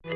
Hello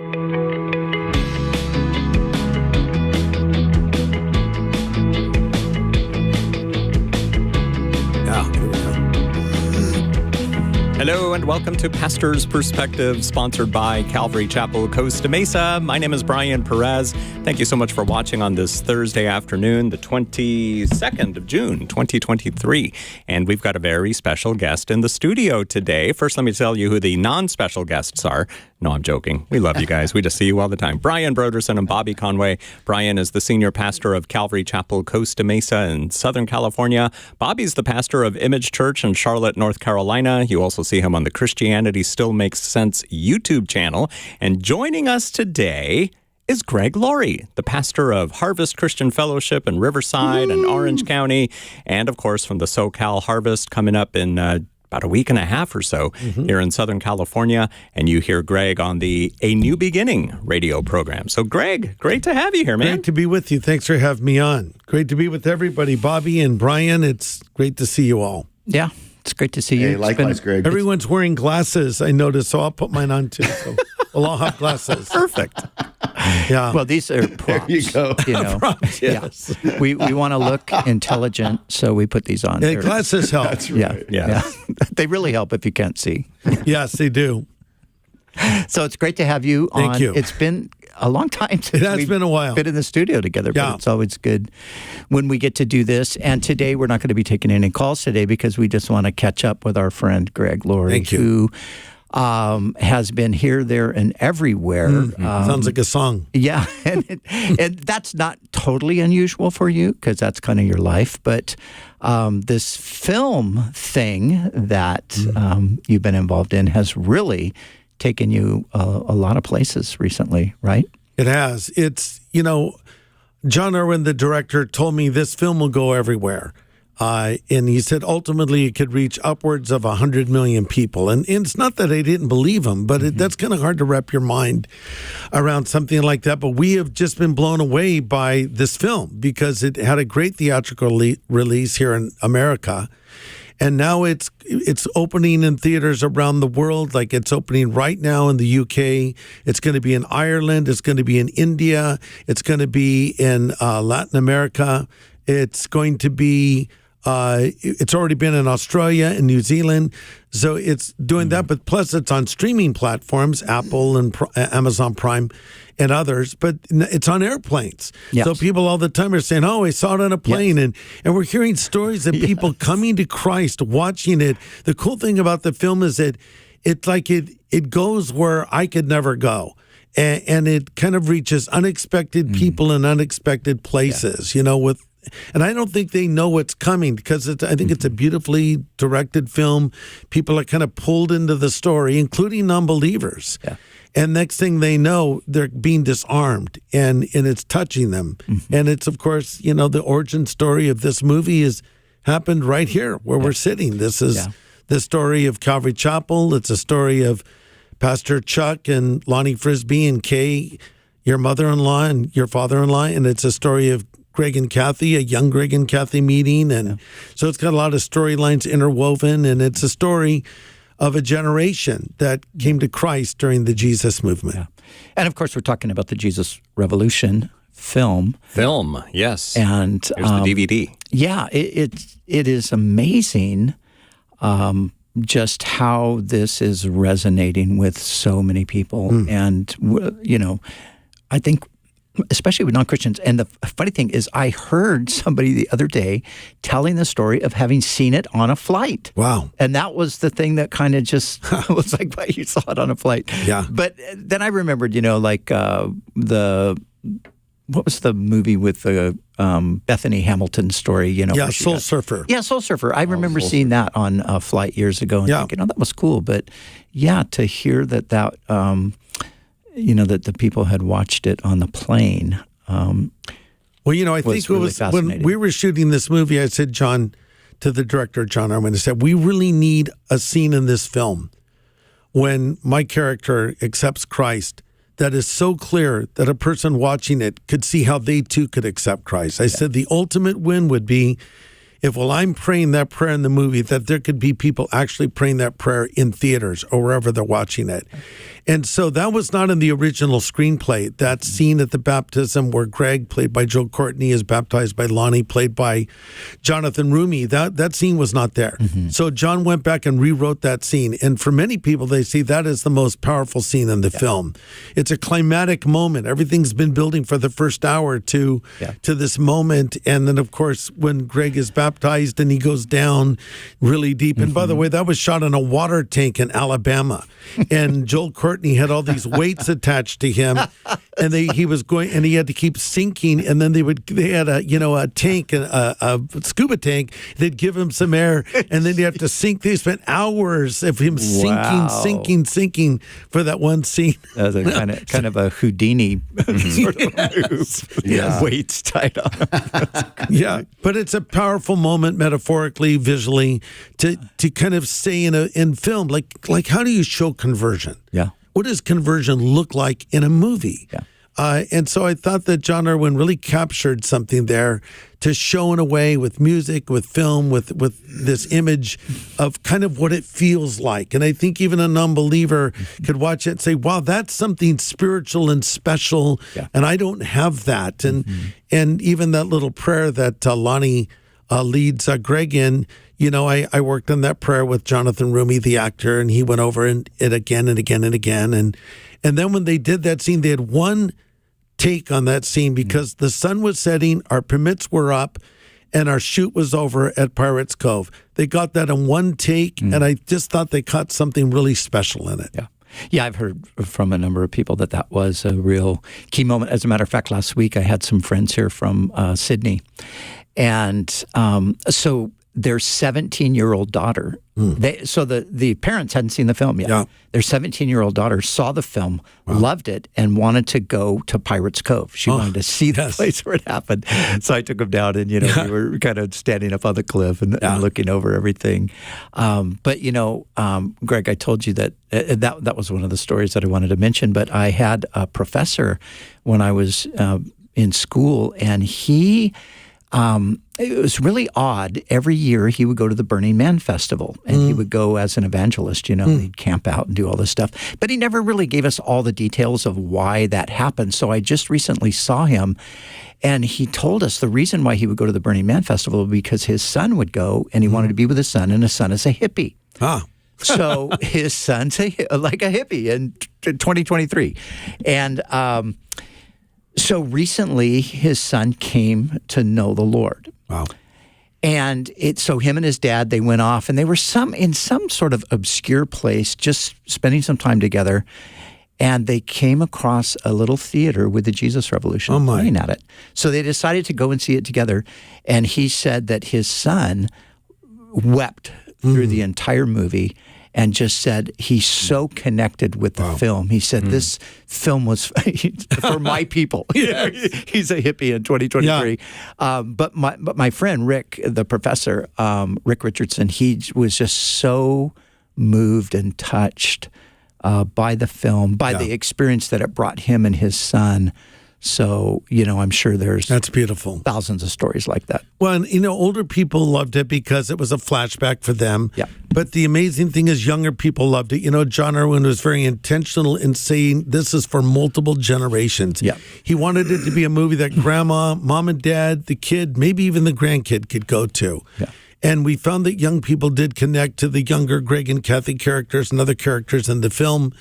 and welcome to Pastor's Perspective, sponsored by Calvary Chapel, Costa Mesa. My name is Brian Perez. Thank you so much for watching on this Thursday afternoon, the 22nd of June, 2023. And we've got a very special guest in the studio today. First, let me tell you who the non-special guests are. No, I'm joking. We love you guys. We just see you all the time. Brian Broderson and Bobby Conway. Brian is the senior pastor of Calvary Chapel, Costa Mesa in Southern California. Bobby's the pastor of Image Church in Charlotte, North Carolina. You also see him on the Christianity Still Makes Sense YouTube channel. And joining us today is Greg Laurie, the pastor of Harvest Christian Fellowship in Riverside and Orange County. And, of course, from the SoCal Harvest coming up in about a week and a half or so here in Southern California. And you hear Greg on the A New Beginning radio program. So, Greg, great to have you here, man. Great to be with you. Thanks for having me on. Great to be with everybody. Bobby and Brian, it's great to see you all. Yeah, it's great to see you. Hey, likewise, Greg. Everyone's wearing glasses, I noticed, so I'll put mine on too. So we'll all have glasses. Perfect. Yeah. Well, these are props. There you go. You know, Props, yes. yeah. We want to look intelligent, so we put these on. Yeah, glasses help. That's right. Yeah. They really help if you can't see. Yes, they do. So it's great to have you on. Thank you. It's been a long time since It has we've been a while. been in the studio together, but Yeah. it's always good when we get to do this. And today we're not going to be taking any calls today because we just want to catch up with our friend Greg Laurie, Thank you. who has been here, there, and everywhere. Sounds like a song. Yeah, and that's not totally unusual for you because that's kind of your life. But this film thing that you've been involved in has really taken you a lot of places recently, right? It has. It's, John Irwin, the director, told me this film will go everywhere. And he said ultimately it could reach upwards of 100 million people. And it's not that I didn't believe him, but that's kind of hard to wrap your mind around something like that. But we have just been blown away by this film because it had a great theatrical release here in America. And now it's opening in theaters around the world. Like it's opening right now in the UK. It's going to be in Ireland. It's going to be in India. It's going to be in Latin America. It's going to be... it's already been in Australia and New Zealand, so it's doing that. But plus, it's on streaming platforms, Apple and Amazon Prime and others. But it's on airplanes. Yes. So people all the time are saying, "Oh, I saw it on a plane," and we're hearing stories of people coming to Christ, watching it. The cool thing about the film is that it goes where I could never go. And it kind of reaches unexpected people in unexpected places, and I don't think they know what's coming because I think it's a beautifully directed film. People are kind of pulled into the story, including non-believers. Yeah. And next thing they know, they're being disarmed and it's touching them. And it's, of course, the origin story of this movie has happened right here where we're sitting. This is the story of Calvary Chapel. It's a story of Pastor Chuck and Lonnie Frisbee and Kay, your mother-in-law and your father-in-law. And it's a story of Greg and Kathy, a young Greg and Kathy meeting. And so it's got a lot of storylines interwoven. And it's a story of a generation that came to Christ during the Jesus movement. Yeah. And of course, we're talking about the Jesus Revolution film. Film, yes. And there's the DVD. Yeah, it is amazing just how this is resonating with so many people. And, I think especially with non-Christians. And the funny thing is I heard somebody the other day telling the story of having seen it on a flight. Wow. And that was the thing that kind of just was like, well, you saw it on a flight. Yeah. But then I remembered, what was the movie with the Bethany Hamilton story? Yeah, Soul Surfer. Yeah, Soul Surfer. I remember seeing that on a flight years ago and thinking, that was cool. But yeah, to hear that that the people had watched it on the plane. Well, I think really it was when we were shooting this movie, I said, to the director, John Irwin, I said, we really need a scene in this film when my character accepts Christ that is so clear that a person watching it could see how they too could accept Christ. I said the ultimate win would be if while I'm praying that prayer in the movie, that there could be people actually praying that prayer in theaters or wherever they're watching it. And so that was not in the original screenplay. That scene at the baptism where Greg, played by Joe Courtney, is baptized by Lonnie, played by Jonathan Rumi, that scene was not there. So John went back and rewrote that scene. And for many people, they see that as the most powerful scene in the film. It's a climatic moment. Everything's been building for the first hour to this moment. And then, of course, when Greg is baptized and he goes down really deep. And by the way, that was shot in a water tank in Alabama. And Joel Courtney had all these weights attached to him, and he was going, and he had to keep sinking. And then they had a tank, a scuba tank. They'd give him some air, and then you have to sink. They spent hours of him sinking for that one scene. That's a kind of a Houdini sort of move. Weights tied on. Yeah, but it's a powerful moment, metaphorically, visually, to kind of say in film, like how do you show conversion? Yeah. What does conversion look like in a movie? Yeah. And so I thought that John Irwin really captured something there to show in a way with music, with film, with this image of kind of what it feels like. And I think even a non-believer could watch it and say, wow, that's something spiritual and special, and I don't have that. And even that little prayer that Lonnie leads Greg in, I worked on that prayer with Jonathan Rumi, the actor, and he went over it again and again and again. And then when they did that scene, they had one take on that scene because the sun was setting, our permits were up, and our shoot was over at Pirates Cove. They got that in one take, and I just thought they caught something really special in it. Yeah. Yeah, I've heard from a number of people that was a real key moment. As a matter of fact, last week I had some friends here from Sydney. And so their 17-year-old daughter, so the parents hadn't seen the film yet. Yeah. Their 17-year-old daughter saw the film, loved it, and wanted to go to Pirates Cove. She wanted to see the place where it happened. So I took them down, and we were kind of standing up on the cliff and looking over everything. But Greg, I told you that was one of the stories that I wanted to mention. But I had a professor when I was in school, and he. It was really odd. Every year he would go to the Burning Man Festival, and he would go as an evangelist, he'd camp out and do all this stuff. But he never really gave us all the details of why that happened. So I just recently saw him, and he told us the reason why he would go to the Burning Man Festival was because his son would go, and he wanted to be with his son, and his son is a hippie. So his son's like a hippie in 2023. And so recently, his son came to know the Lord. Wow. And so him and his dad, they went off, and they were in some sort of obscure place, just spending some time together. And they came across a little theater with the Jesus Revolution playing at it. So they decided to go and see it together. And he said that his son wept through the entire movie. And just said he's so connected with the film. He said this film was for my people. He's a hippie in 2023. But my friend Rick, the professor, Rick Richardson, he was just so moved and touched by the film, by the experience that it brought him and his son. So, I'm sure that's beautiful. Thousands of stories like that. Well, and, older people loved it because it was a flashback for them. Yeah. But the amazing thing is younger people loved it. John Irwin was very intentional in saying this is for multiple generations. Yeah. He wanted it to be a movie that grandma, mom and dad, the kid, maybe even the grandkid could go to. Yeah. And we found that young people did connect to the younger Greg and Kathy characters and other characters in the film.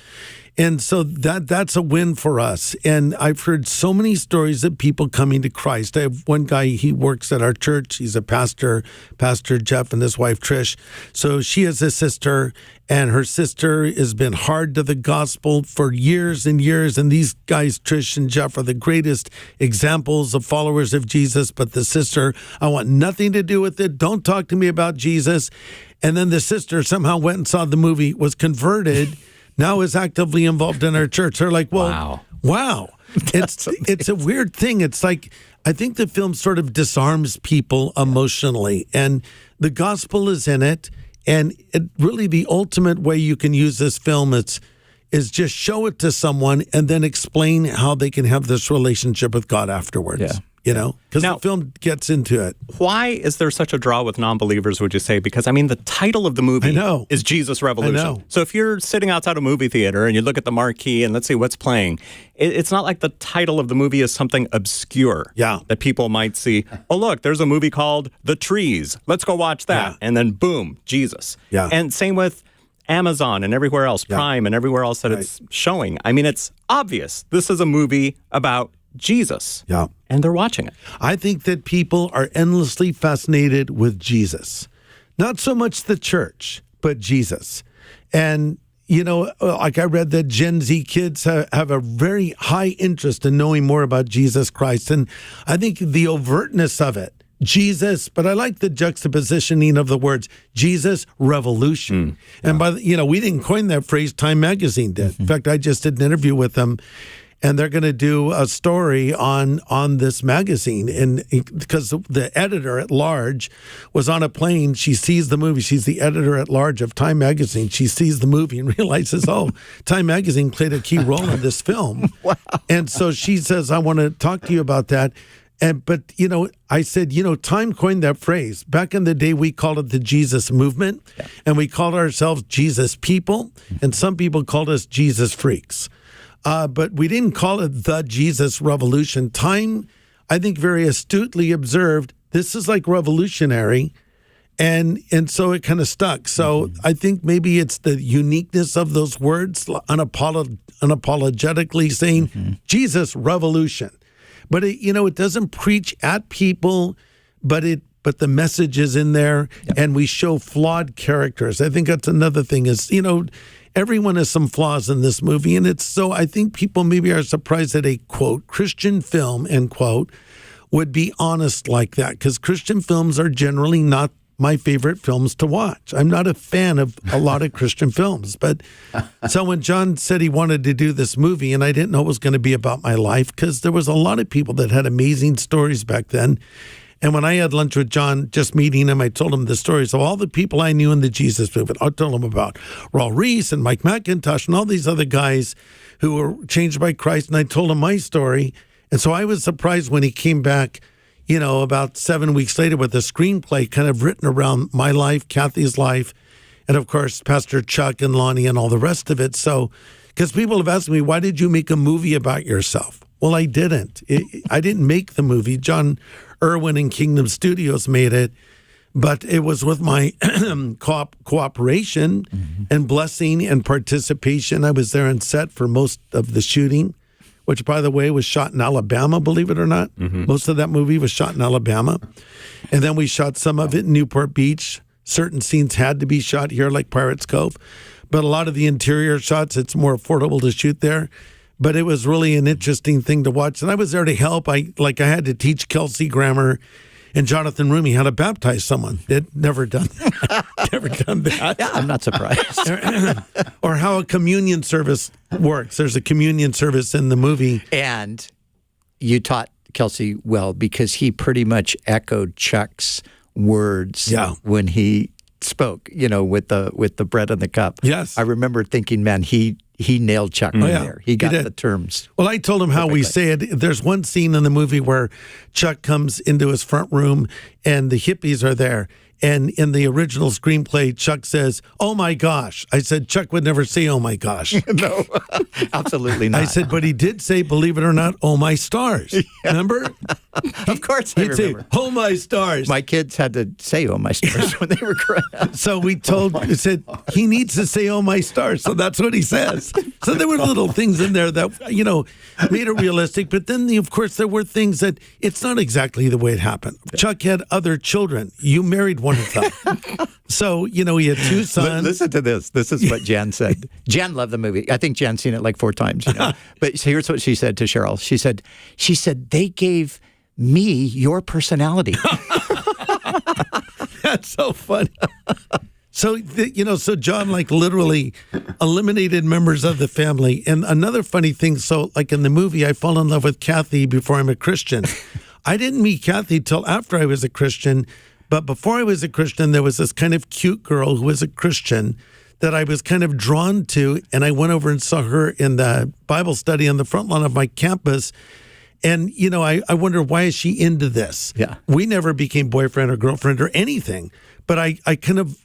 And so that's a win for us. And I've heard so many stories of people coming to Christ. I have one guy, he works at our church. He's a pastor, Pastor Jeff, and his wife, Trish. So she has a sister, and her sister has been hard to the gospel for years and years. And these guys, Trish and Jeff, are the greatest examples of followers of Jesus. But the sister, I want nothing to do with it. Don't talk to me about Jesus. And then the sister somehow went and saw the movie, was converted, now is actively involved in our church. They're like, wow. It's a weird thing. It's like, I think the film sort of disarms people emotionally, and the gospel is in it. And really the ultimate way you can use this film is just show it to someone and then explain how they can have this relationship with God afterwards. Yeah. you know, because Now- the film gets into it. Why is there such a draw with non-believers, would you say? Because, I mean, the title of the movie is Jesus Revolution. I know. So if you're sitting outside a movie theater and you look at the marquee and let's see what's playing, it's not like the title of the movie is something obscure that people might see. Oh, look, there's a movie called The Trees. Let's go watch that. And then, boom, Jesus. Yeah. And same with Amazon and everywhere else, Prime and everywhere else that it's showing. I mean, it's obvious. This is a movie about Jesus. Yeah. And they're watching it. I think that people are endlessly fascinated with Jesus. Not so much the church, but Jesus. And, you know, like I read that Gen Z kids have a very high interest in knowing more about Jesus Christ. And I think the overtness of it, Jesus, but I like the juxtapositioning of the words, Jesus Revolution. And by the, you know, we didn't coin that phrase, Time Magazine did. In fact, I just did an interview with them. And they're going to do a story on this magazine. And because the editor at large was on a plane, she sees the movie. She's the editor at large of Time Magazine. She sees the movie and realizes, oh, Time Magazine played a key role in this film. Wow. And so she says, I want to talk to you about that. But, you know, I said, you know, Time coined that phrase. Back in the day, we called it the Jesus movement. And we called ourselves Jesus people. And some people called us Jesus freaks. But we didn't call it the Jesus Revolution. Time, I think, very astutely observed this is like revolutionary, and so it kind of stuck. So I think maybe it's the uniqueness of those words, unapologetically saying Jesus Revolution. But it, you know, it doesn't preach at people, but the message is in there, and we show flawed characters. I think that's another thing is, you know, everyone has some flaws in this movie, and it's so I think people maybe are surprised that a, quote, Christian film, end quote, would be honest like that, because Christian films are generally not my favorite films to watch. I'm not a fan of a lot of Christian films, but so when John said he wanted to do this movie, and I didn't know it was going to be about my life, because there was a lot of people that had amazing stories back then. And when I had lunch with John, just meeting him, I told him the stories of all the people I knew in the Jesus movement. I told him about Raul Reese and Mike McIntosh and all these other guys who were changed by Christ. And I told him my story. And so I was surprised when he came back, you know, about 7 weeks later with a screenplay kind of written around my life, Kathy's life, and of course, Pastor Chuck and Lonnie and all the rest of it. So, because people have asked me, why did you make a movie about yourself? Well, I didn't. I didn't make the movie. John Irwin and Kingdom Studios made it, but it was with my cooperation and blessing and participation. I was there on set for most of the shooting, which, by the way, was shot in Alabama, believe it or not. Most of that movie was shot in Alabama. And then we shot some of it in Newport Beach. Certain scenes had to be shot here, like Pirates Cove. But a lot of the interior shots, it's more affordable to shoot there. But it was really an interesting thing to watch. And I was there to help. I had to teach Kelsey grammar and Jonathan Rumi how to baptize someone. They'd never done that. Never done that. Yeah, I'm not surprised. Or how a communion service works. There's a communion service in the movie. And you taught Kelsey well, because he pretty much echoed Chuck's words when he spoke, you know, with the bread and the cup. Yes. I remember thinking, man, he nailed Chuck there. He got the terms. Well, I told him how we say it. There's one scene in the movie where Chuck comes into his front room and the hippies are there. And in the original screenplay, Chuck says, "Oh my gosh." I said, Chuck would never say, "Oh my gosh." No, absolutely not. I said, but he did say, believe it or not, "Oh my stars." Remember? Of course I remember. Say, "Oh my stars." My kids had to say, "Oh my stars," when they were growing up. So we said, he needs to say, "Oh my stars." So that's what he says. So there were little things in there that, you know, made it realistic. But then, of course, there were things that it's not exactly the way it happened. Chuck had other children. You married one of them. So, you know, he had two sons. Listen to this. This is what Jan said. Jan loved the movie. I think Jan's seen it like 4 times. You know? But here's what she said to Cheryl. She said, they gave me your personality. That's so funny. So, so John, like, literally eliminated members of the family. And another funny thing, so, like, in the movie, I fall in love with Kathy before I'm a Christian. I didn't meet Kathy till after I was a Christian. But before I was a Christian, there was this kind of cute girl who was a Christian that I was kind of drawn to. And I went over and saw her in the Bible study on the front lawn of my campus. And, you know, I wonder, why is she into this? Yeah. We never became boyfriend or girlfriend or anything. But I kind of,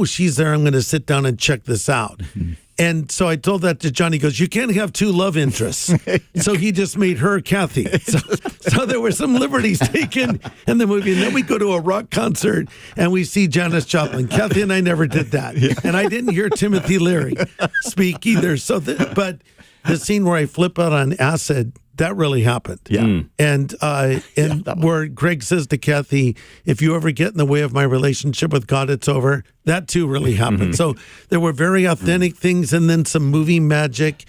she's there. I'm going to sit down and check this out. Mm-hmm. And so I told that to John. He goes, you can't have two love interests. So he just made her Kathy. So there were some liberties taken in the movie. And then we go to a rock concert and we see Janis Joplin. Kathy and I never did that. And I didn't hear Timothy Leary speak either. But the scene where I flip out on acid, that really happened. Yeah. And where Greg says to Kathy, if you ever get in the way of my relationship with God, it's over. That too really happened. Mm-hmm. So there were very authentic things, and then some movie magic,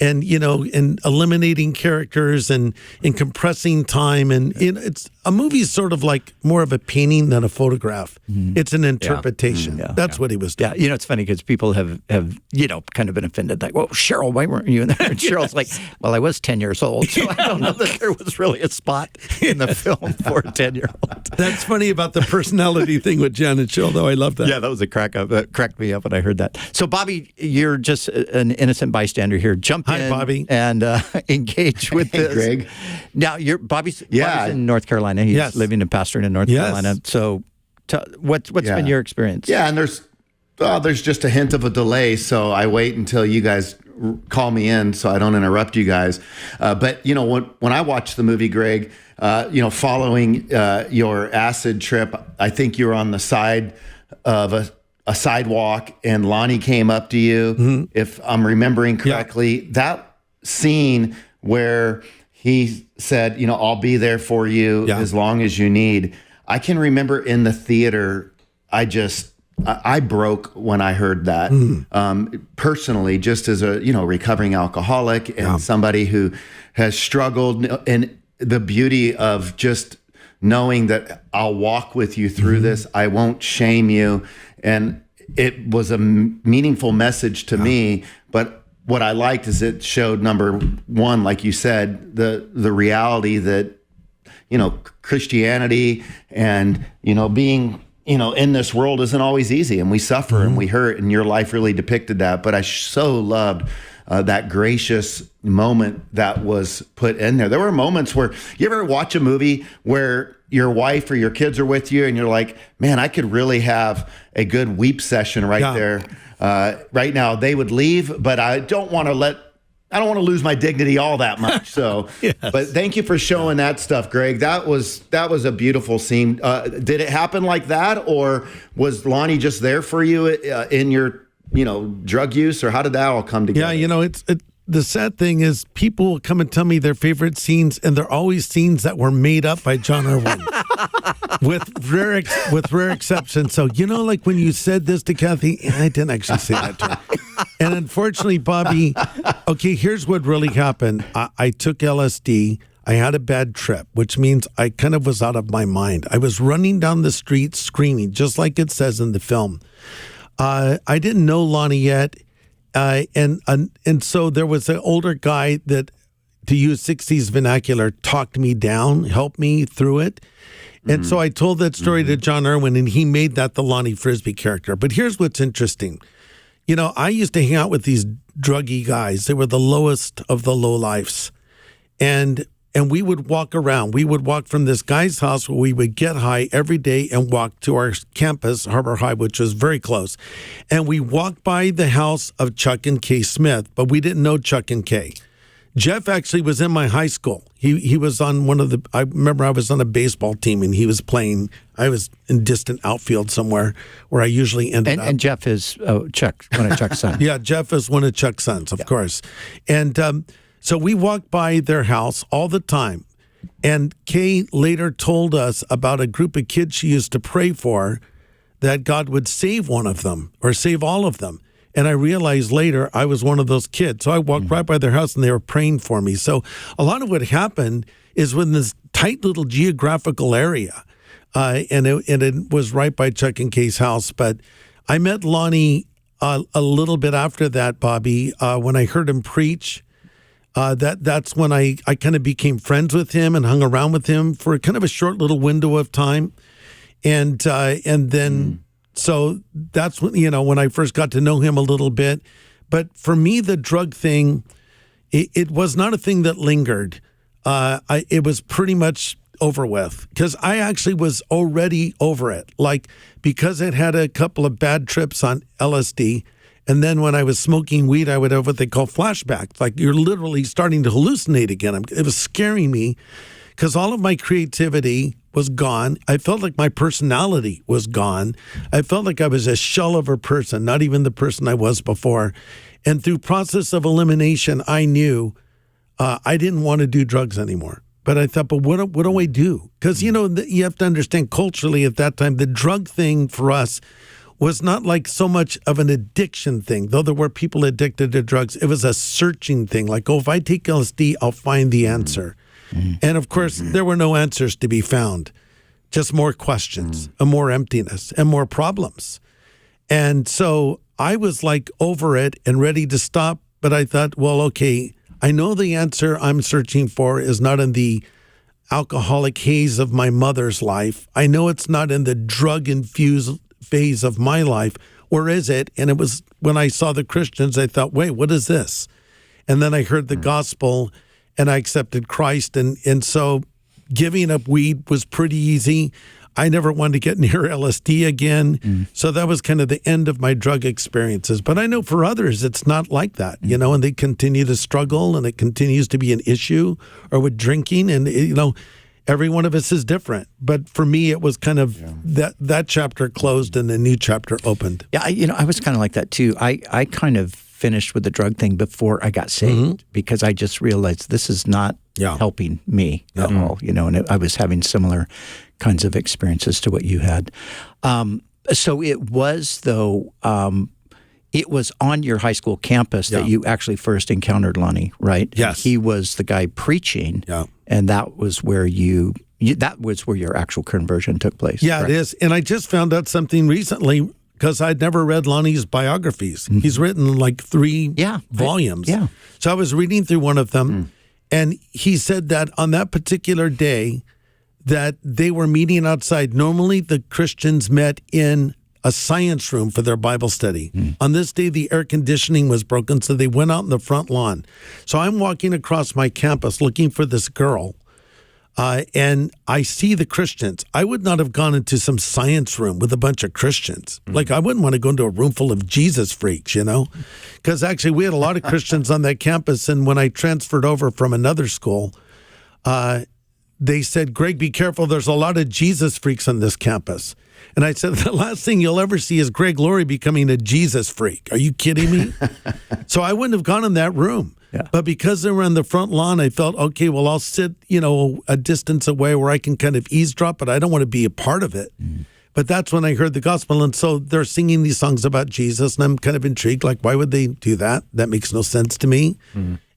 and, you know, and eliminating characters and compressing time. And it's a movie is sort of like more of a painting than a photograph. Mm. It's an interpretation. Yeah. That's what he was doing. Yeah, you know, it's funny because people have you know, kind of been offended. Like, well, Cheryl, why weren't you in there? And Cheryl's like, well, I was 10 years old, so I don't know that there was really a spot in the film for a 10-year-old. That's funny about the personality thing with Jan and Cheryl, though. I love that. Yeah, that was a crack up. That cracked me up when I heard that. So, Bobby, you're just an innocent bystander here. Jump in. Hi, Bobby. And engage with this. Greg. Now, Bobby's in North Carolina. He's living and pastoring in North Carolina. So, what's been your experience? Yeah, and there's just a hint of a delay, so I wait until you guys call me in so I don't interrupt you guys. But, you know, when I watched the movie, Greg, you know, following your acid trip, I think you were on the side of a sidewalk and Lonnie came up to you, if I'm remembering correctly. Yeah. That scene where he said, you know, I'll be there for you as long as you need. I can remember in the theater, I broke when I heard that. Personally, just as a, you know, recovering alcoholic and somebody who has struggled, and the beauty of just knowing that I'll walk with you through this. I won't shame you. And it was a meaningful message to me, but what I liked is it showed, number one, like you said, the reality that, you know, Christianity and, you know, being, you know, in this world isn't always easy, and we suffer and we hurt, and your life really depicted that. But I so loved that gracious moment that was put in there. There were moments where, you ever watch a movie where your wife or your kids are with you and you're like, man, I could really have a good weep session right there. Right now, they would leave, but I don't want to lose my dignity all that much. So, but thank you for showing that stuff, Greg. That was a beautiful scene. Did it happen like that, or was Lonnie just there for you in your, you know, drug use, or how did that all come together? Yeah, you know, the sad thing is people will come and tell me their favorite scenes, and they're always scenes that were made up by John Irwin. with rare exception. So, you know, like when you said this to Kathy, I didn't actually say that to her. And unfortunately, Bobby, okay, here's what really happened. I took LSD. I had a bad trip, which means I kind of was out of my mind. I was running down the street screaming, just like it says in the film. I didn't know Lonnie yet. And so there was an older guy that, to use 60s vernacular, talked me down, helped me through it. And so I told that story to John Irwin, and he made that the Lonnie Frisbee character. But here's what's interesting. You know, I used to hang out with these druggy guys. They were the lowest of the low lifes. And we would walk around. We would walk from this guy's house where we would get high every day and walk to our campus, Harbor High, which was very close. And we walked by the house of Chuck and Kay Smith, but we didn't know Chuck and Kay. Jeff actually was in my high school. He was on I remember I was on a baseball team and he was playing. I was in distant outfield somewhere where I usually ended up. And Jeff is Chuck, one of Chuck's sons. Yeah, Jeff is one of Chuck's sons, of course. And so we walked by their house all the time. And Kay later told us about a group of kids she used to pray for, that God would save one of them or save all of them. And I realized later I was one of those kids. So I walked right by their house and they were praying for me. So a lot of what happened is within this tight little geographical area. And it was right by Chuck and Kay's house. But I met Lonnie a little bit after that, Bobby, when I heard him preach. That's when I kind of became friends with him and hung around with him for kind of a short little window of time. And then... So that's when, you know, when I first got to know him a little bit. But for me, the drug thing, it was not a thing that lingered. it was pretty much over with, because I actually was already over it. Like, because I'd had a couple of bad trips on LSD, and then when I was smoking weed, I would have what they call flashbacks. Like, you're literally starting to hallucinate again. It was scaring me because all of my creativity was gone. I felt like my personality was gone. I felt like I was a shell of a person, not even the person I was before. And through process of elimination, I knew I didn't want to do drugs anymore. But I thought, but what do I do? Because, you have to understand culturally at that time, the drug thing for us was not like so much of an addiction thing, though there were people addicted to drugs. It was a searching thing. Like, if I take LSD, I'll find the answer. Mm-hmm. And of course, there were no answers to be found, just more questions and more emptiness and more problems. And so I was like over it and ready to stop. But I thought, well, okay, I know the answer I'm searching for is not in the alcoholic haze of my mother's life. I know it's not in the drug-infused phase of my life. Where is it? And it was when I saw the Christians, I thought, wait, what is this? And then I heard the gospel and I accepted Christ. And so giving up weed was pretty easy. I never wanted to get near LSD again. So that was kind of the end of my drug experiences. But I know for others, it's not like that, and they continue to struggle and it continues to be an issue, or with drinking. And, every one of us is different. But for me, it was kind of that chapter closed and a new chapter opened. Yeah, I was kind of like that too. I kind of finished with the drug thing before I got saved because I just realized this is not helping me at all, and I was having similar kinds of experiences to what you had. So it was, though, it was on your high school campus that you actually first encountered Lonnie, right? Yes. And he was the guy preaching, and that was where that was where your actual conversion took place. Yeah, correct? It is. And I just found out something recently because I'd never read Lonnie's biographies. He's written like 3 volumes. Yeah. So I was reading through one of them, and he said that on that particular day that they were meeting outside. Normally, the Christians met in a science room for their Bible study. On this day, the air conditioning was broken, so they went out in the front lawn. So I'm walking across my campus looking for this girl, and I see the Christians. I would not have gone into some science room with a bunch of Christians. Like, I wouldn't want to go into a room full of Jesus freaks, because actually we had a lot of Christians on that campus. And when I transferred over from another school, they said, Greg, be careful. There's a lot of Jesus freaks on this campus. And I said, the last thing you'll ever see is Greg Laurie becoming a Jesus freak. Are you kidding me? So I wouldn't have gone in that room. Yeah. But because they were on the front lawn, I felt, okay, well, I'll sit, a distance away where I can kind of eavesdrop, but I don't want to be a part of it. But that's when I heard the gospel. And so they're singing these songs about Jesus, and I'm kind of intrigued. Like, why would they do that? That makes no sense to me.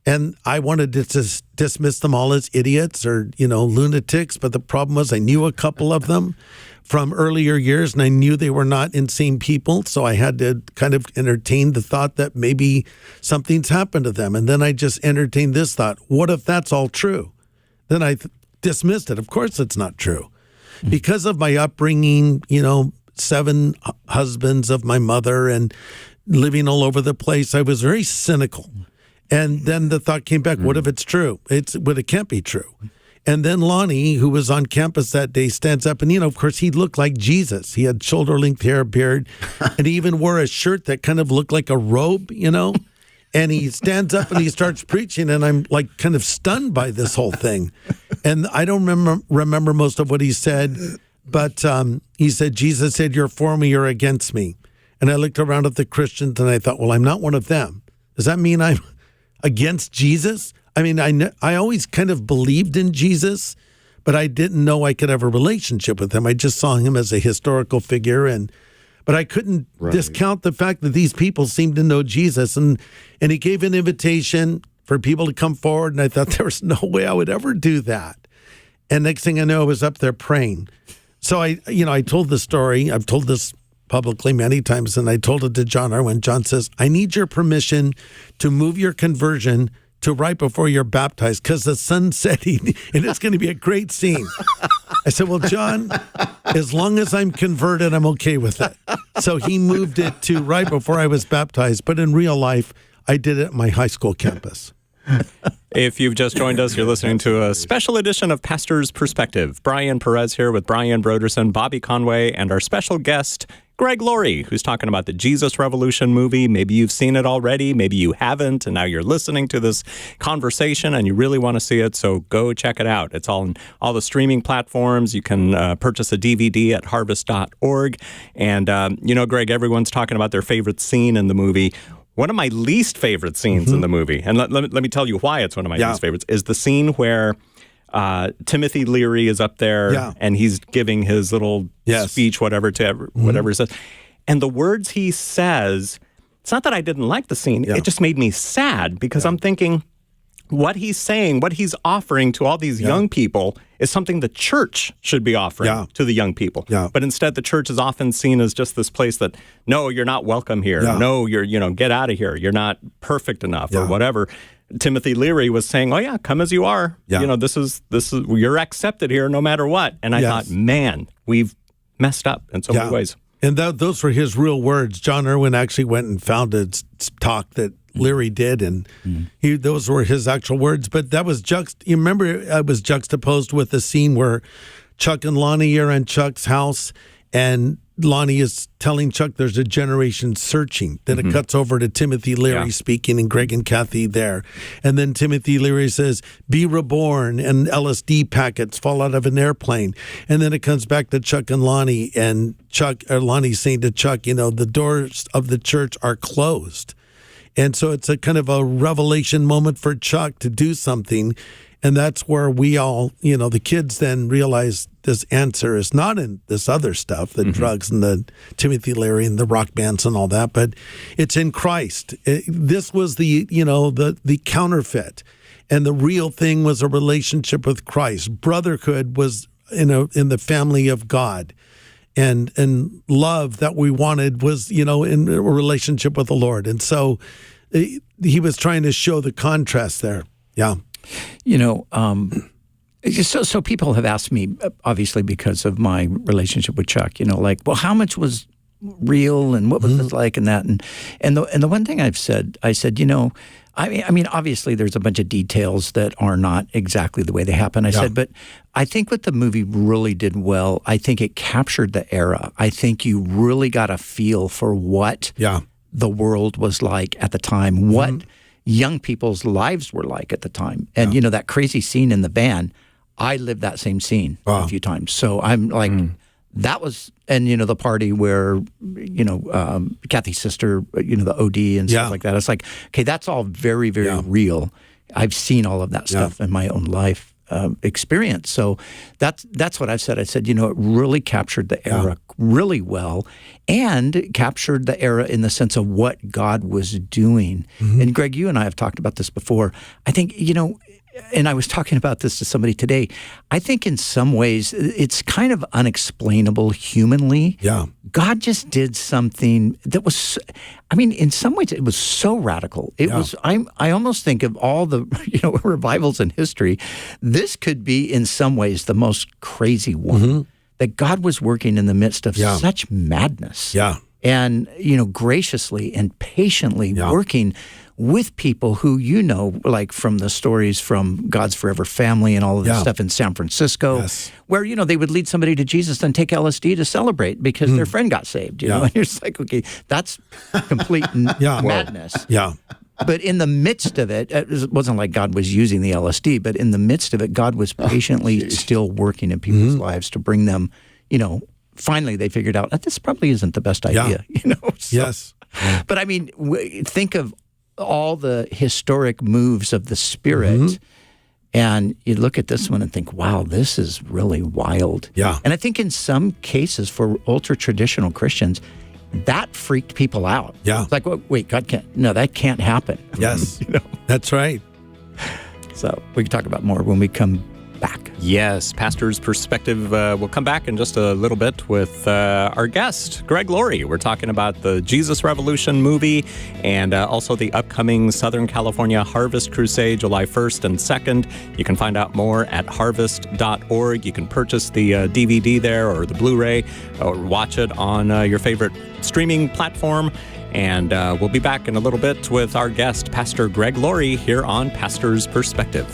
And I wanted to just dismiss them all as idiots or, lunatics. But the problem was I knew a couple of them from earlier years, and I knew they were not insane people. So I had to kind of entertain the thought that maybe something's happened to them. And then I just entertained this thought, what if that's all true? Then I dismissed it. Of course it's not true. Because of my upbringing, 7 husbands of my mother and living all over the place, I was very cynical. And then the thought came back, what if it's true? But it can't be true. And then Lonnie, who was on campus that day, stands up. And, of course, he looked like Jesus. He had shoulder-length hair, beard, and he even wore a shirt that kind of looked like a robe, And he stands up and he starts preaching, and I'm like kind of stunned by this whole thing. And I don't remember most of what he said, but he said, Jesus said, you're for me, you're against me. And I looked around at the Christians, and I thought, well, I'm not one of them. Does that mean I'm against Jesus? I mean, I always kind of believed in Jesus, but I didn't know I could have a relationship with him. I just saw him as a historical figure, but I couldn't discount the fact that these people seemed to know Jesus. And he gave an invitation for people to come forward, and I thought there was no way I would ever do that. And next thing I know, I was up there praying. So I told the story. I've told this publicly many times, and I told it to John Arwen. John says, I need your permission to move your conversion to right before you're baptized because the sun's setting and it's going to be a great scene. I said, well, John, as long as I'm converted, I'm okay with it. So he moved it to right before I was baptized. But in real life, I did it at my high school campus. If you've just joined us, you're listening to a special edition of Pastor's Perspective. Brian Perez here with Brian Broderson, Bobby Conway, and our special guest, Greg Laurie, who's talking about the Jesus Revolution movie. Maybe you've seen it already, maybe you haven't, and now you're listening to this conversation and you really want to see it, so go check it out. It's all on all the streaming platforms. You can purchase a DVD at harvest.org. And, Greg, everyone's talking about their favorite scene in the movie. One of my least favorite scenes in the movie, and let me tell you why it's one of my least favorites, is the scene where Timothy Leary is up there and he's giving his little speech, whatever he says. And the words he says, it's not that I didn't like the scene, it just made me sad because I'm thinking, what he's saying, what he's offering to all these young people is something the church should be offering to the young people. But instead, the church is often seen as just this place that, no, you're not welcome here. No, you're, get out of here. You're not perfect enough or whatever. Timothy Leary was saying, oh yeah, come as you are. This is you're accepted here no matter what. And I thought, man, we've messed up in so many ways. And those were his real words. John Irwin actually went and found a talk that Leary did, and those were his actual words. But that was you remember it was juxtaposed with the scene where Chuck and Lonnie are in Chuck's house, and Lonnie is telling Chuck there's a generation searching. Then it cuts over to Timothy Leary speaking, and Greg and Kathy there. And then Timothy Leary says, be reborn, and LSD packets fall out of an airplane. And then it comes back to Chuck and Lonnie, and Lonnie's saying to Chuck, the doors of the church are closed. And so it's a kind of a revelation moment for Chuck to do something. And that's where we all, the kids then realize this answer is not in this other stuff, the drugs and the Timothy Leary and the rock bands and all that, but it's in Christ. This was the counterfeit. And the real thing was a relationship with Christ. Brotherhood was in the family of God. And love that we wanted was, in a relationship with the Lord. And so he was trying to show the contrast there. Yeah. So people have asked me, obviously because of my relationship with Chuck, well, how much was real and what was it like and that? And the one thing I said, I mean, obviously there's a bunch of details that are not exactly the way they happen. I said, but I think what the movie really did well, I think it captured the era. I think you really got a feel for what the world was like at the time, what young people's lives were like at the time. And, that crazy scene in the van, I lived that same scene a few times. So I'm like, that was, and, the party where, Kathy's sister, the OD and stuff like that. It's like, okay, that's all very, very real. I've seen all of that stuff in my own life experience. So that's what I've said. I said, it really captured the era really well and captured the era in the sense of what God was doing. And Greg, you and I have talked about this before. I think, and I was talking about this to somebody today, I think in some ways it's kind of unexplainable humanly. God just did something that was, in some ways it was so radical. It was, I almost think of all the, revivals in history, this could be in some ways the most crazy one. That God was working in the midst of such madness. And, graciously and patiently working with people who, like from the stories from God's Forever Family and all of this stuff in San Francisco, where, they would lead somebody to Jesus and take LSD to celebrate because their friend got saved, and you're just like, okay, that's complete madness. But in the midst of it, it wasn't like God was using the LSD, but in the midst of it, God was patiently still working in people's lives to bring them, finally they figured out that this probably isn't the best idea, So, but think of all the historic moves of the Spirit, and you look at this one and think, wow, this is really wild. And I think in some cases for ultra-traditional Christians, that freaked people out. It's like, well, wait, God can't, no, that can't happen. That's right. So we can talk about more when we come back. Yes, Pastor's Perspective. We'll come back in just a little bit with our guest, Greg Laurie. We're talking about the Jesus Revolution movie and also the upcoming Southern California Harvest Crusade, July 1st and 2nd. You can find out more at harvest.org. You can purchase the DVD there or the Blu-ray or watch it on your favorite streaming platform. And we'll be back in a little bit with our guest, Pastor Greg Laurie, here on Pastor's Perspective.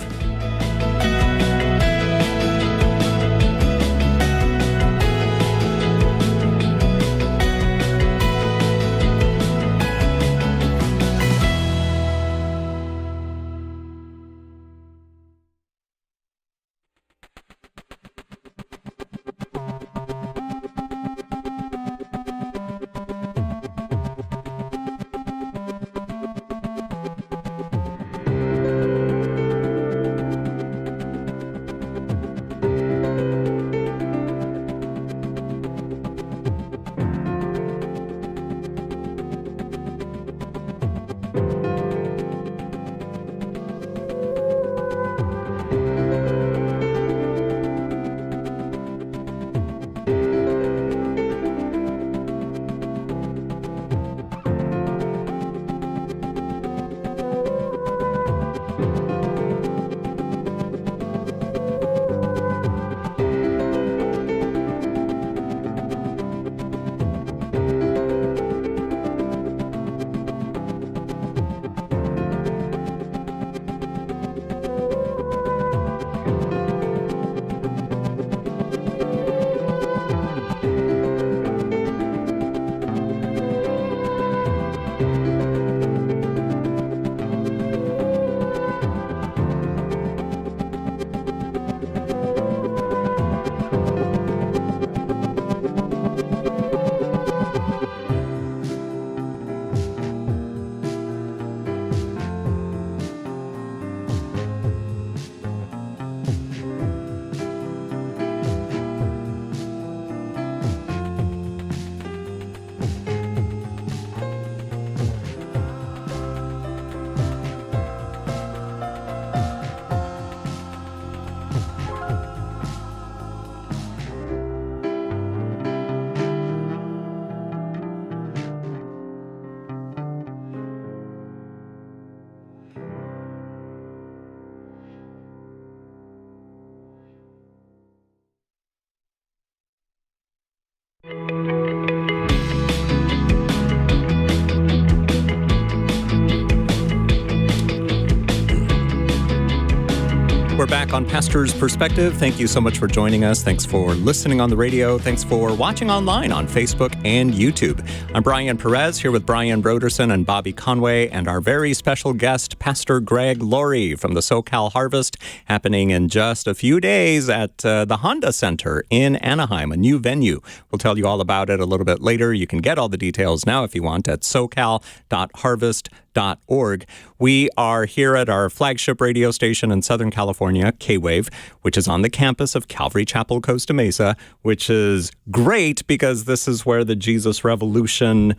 We're back on Pastor's Perspective. Thank you so much for joining us. Thanks for listening on the radio. Thanks for watching online on Facebook and YouTube. I'm Brian Perez here with Brian Broderson and Bobby Conway and our very special guest, Pastor Greg Laurie from the SoCal Harvest, happening in just a few days at the Honda Center in Anaheim, a new venue. We'll tell you all about it a little bit later. You can get all the details now if you want at socal.harvest.org. We are here at our flagship radio station in Southern California, K-Wave, which is on the campus of Calvary Chapel, Costa Mesa, which is great because this is where the Jesus Revolution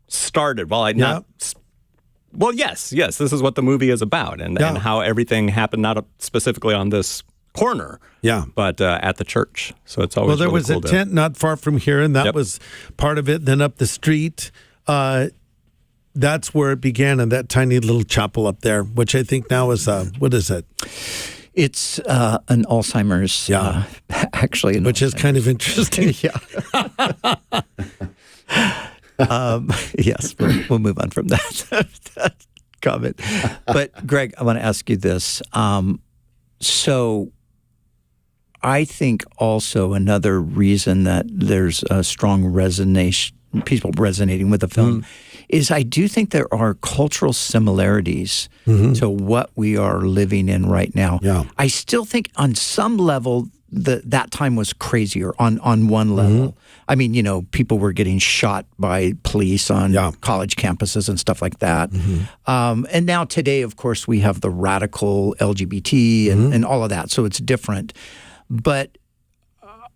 started. Well, yes, this is what the movie is about and how everything happened, not specifically on this corner, but at the church. So it's always there really was cool a tent not far from here, and that was part of it. Then up the street, that's where it began in that tiny little chapel up there, which I think now is, what is it? It's an Alzheimer's, actually. Which is kind of interesting. Yes, we'll move on from that comment. But Greg, I want to ask you this. So I think also another reason that there's a strong resonation, people resonating with the film, is I do think there are cultural similarities to what we are living in right now. I still think on some level that time was crazier on one level. I mean, you know, people were getting shot by police on college campuses and stuff like that. And now today, of course, we have the radical LGBT and all of that. So it's different. But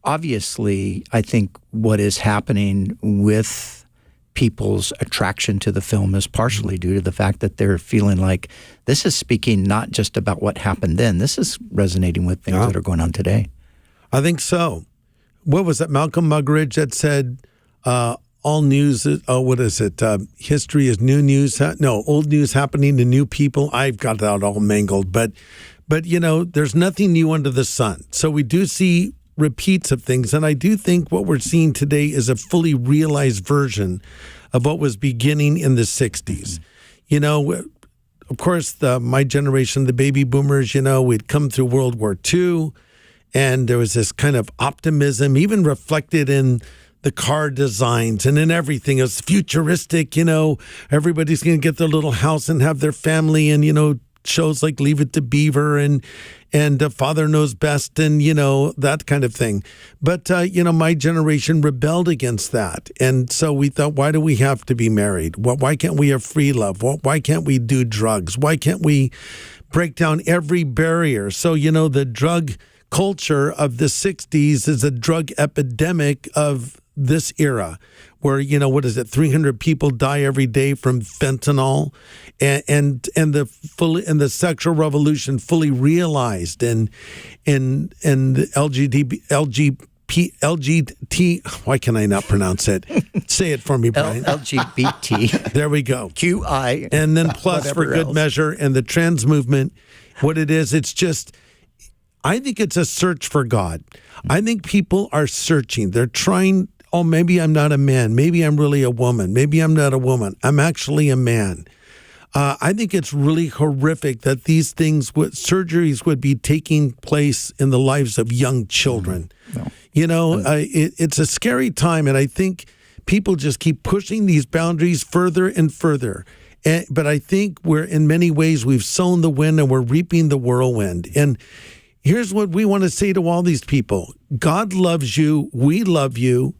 obviously, I think what is happening with people's attraction to the film is partially due to the fact that they're feeling like this is speaking not just about what happened then. This is resonating with things that are going on today. I think so. What was it? Malcolm Muggeridge that said, all news, what is it? History is new news. No, old news happening to new people. I've got that all mangled. But you know, there's nothing new under the sun. So we do see repeats of things. And I do think what we're seeing today is a fully realized version of what was beginning in the 60s. You know, of course, my generation, the baby boomers, you know, we'd come through World War II, and there was this kind of optimism, even reflected in the car designs and in everything. It was futuristic, you know, everybody's going to get their little house and have their family, and, you know, shows like Leave It to Beaver and Father Knows Best, and, you know, that kind of thing. But, you know, my generation rebelled against that. And so we thought, why do we have to be married? Why can't we have free love? Why can't we do drugs? Why can't we break down every barrier? So, you know, the drug culture of the 60s is a drug epidemic of this era where, you know, what is it, 300 people die every day from fentanyl, and the sexual revolution fully realized, and the LGBT, why can I not pronounce it? Say it for me, Brian. LGBT. There we go. QI. And then plus for good else. measure, and the trans movement, what it is, it's just, I think it's a search for God. I think people are searching. They're trying, oh, maybe I'm not a man. Maybe I'm really a woman. Maybe I'm not a woman. I'm actually a man. I think it's really horrific that these things, surgeries would be taking place in the lives of young children. No. You know, it's a scary time, and I think people just keep pushing these boundaries further and further. But I think in many ways, we've sown the wind and we're reaping the whirlwind. And here's what we want to say to all these people. God loves you. We love you.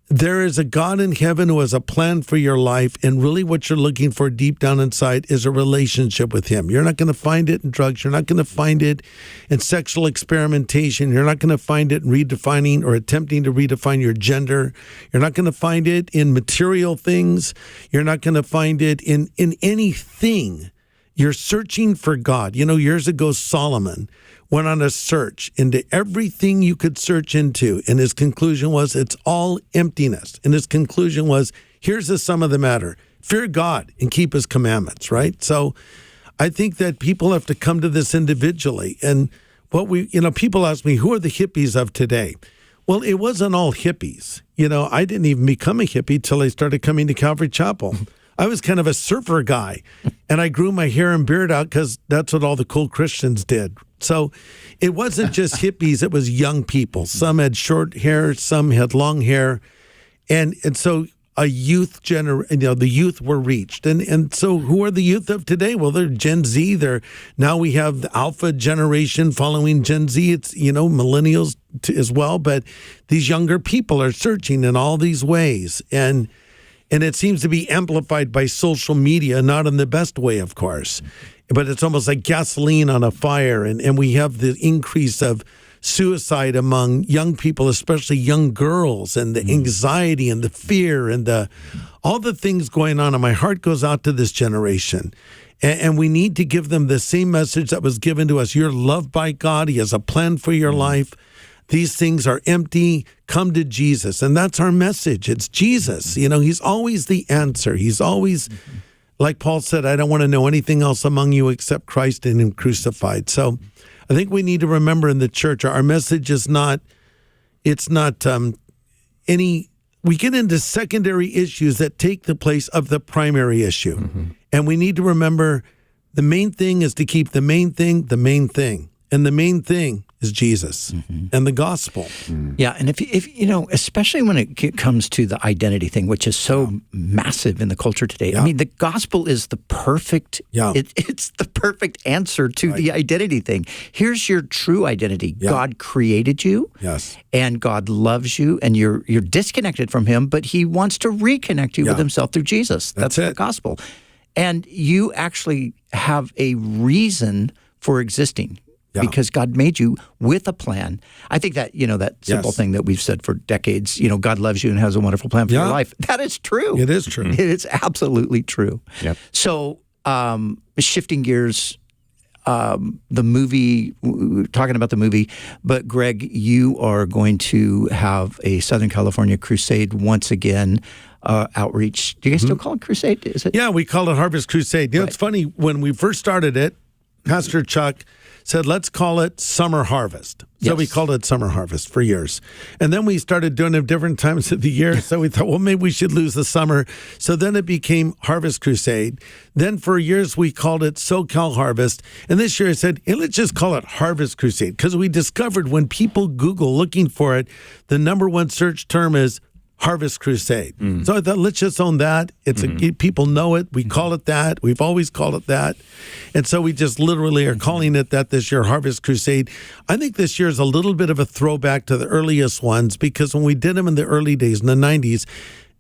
There is a God in heaven who has a plan for your life, and really what you're looking for deep down inside is a relationship with him. You're not going to find it in drugs. You're not going to find it in sexual experimentation. You're not going to find it in redefining or attempting to redefine your gender. You're not going to find it in material things. You're not going to find it in anything. You're searching for God. You know, years ago, Solomon went on a search into everything you could search into, and his conclusion was it's all emptiness. And his conclusion was, here's the sum of the matter: fear God and keep his commandments, right? So I think that people have to come to this individually. And people ask me, who are the hippies of today? Well, it wasn't all hippies. You know, I didn't even become a hippie till I started coming to Calvary Chapel. I was kind of a surfer guy, and I grew my hair and beard out because that's what all the cool Christians did. So it wasn't just hippies, it was young people. Some had short hair, some had long hair. And so the youth were reached. And so who are the youth of today? Well, they're Gen Z. Now we have the Alpha generation following Gen Z. It's, you know, millennials as well. But these younger people are searching in all these ways. And it seems to be amplified by social media, not in the best way, of course. But it's almost like gasoline on a fire. And we have the increase of suicide among young people, especially young girls, and the anxiety and the fear and all the things going on. And my heart goes out to this generation. And we need to give them the same message that was given to us. You're loved by God. He has a plan for your life. These things are empty. Come to Jesus. And that's our message. It's Jesus. You know, he's always the answer. He's always, like Paul said, I don't want to know anything else among you except Christ and him crucified. So I think we need to remember in the church, our message is we get into secondary issues that take the place of the primary issue. Mm-hmm. And we need to remember the main thing is to keep the main thing, the main thing. And the main thing is Jesus and the gospel. Yeah, and if you know, especially when it comes to the identity thing, which is so massive in the culture today. I mean, the gospel is the perfect. It's the perfect answer to the identity thing. Here's your true identity: God created you, and God loves you, and you're disconnected from Him, but He wants to reconnect you with Himself through Jesus. That's the gospel, and you actually have a reason for existing. Because God made you with a plan. I think that, you know, that simple thing that we've said for decades, you know, God loves you and has a wonderful plan for your life. That is true. It is true. It is absolutely true. Yep. So shifting gears, the movie, talking about the movie, but Greg, you are going to have a Southern California Crusade once again. Outreach. Do you guys still call it Crusade? Is it? Yeah, we call it Harvest Crusade. You know, it's funny, when we first started it, Pastor Chuck said, let's call it Summer Harvest. So we called it Summer Harvest for years. And then we started doing it different times of the year. So we thought, well, maybe we should lose the summer. So then it became Harvest Crusade. Then for years we called it SoCal Harvest. And this year I said, hey, let's just call it Harvest Crusade. Because we discovered when people Google looking for it, the number one search term is Harvest Crusade. So I thought, let's just own that. It's people know it. We call it that. We've always called it that. And so we just literally are calling it that this year, Harvest Crusade. I think this year is a little bit of a throwback to the earliest ones, because when we did them in the early days, in the 90s,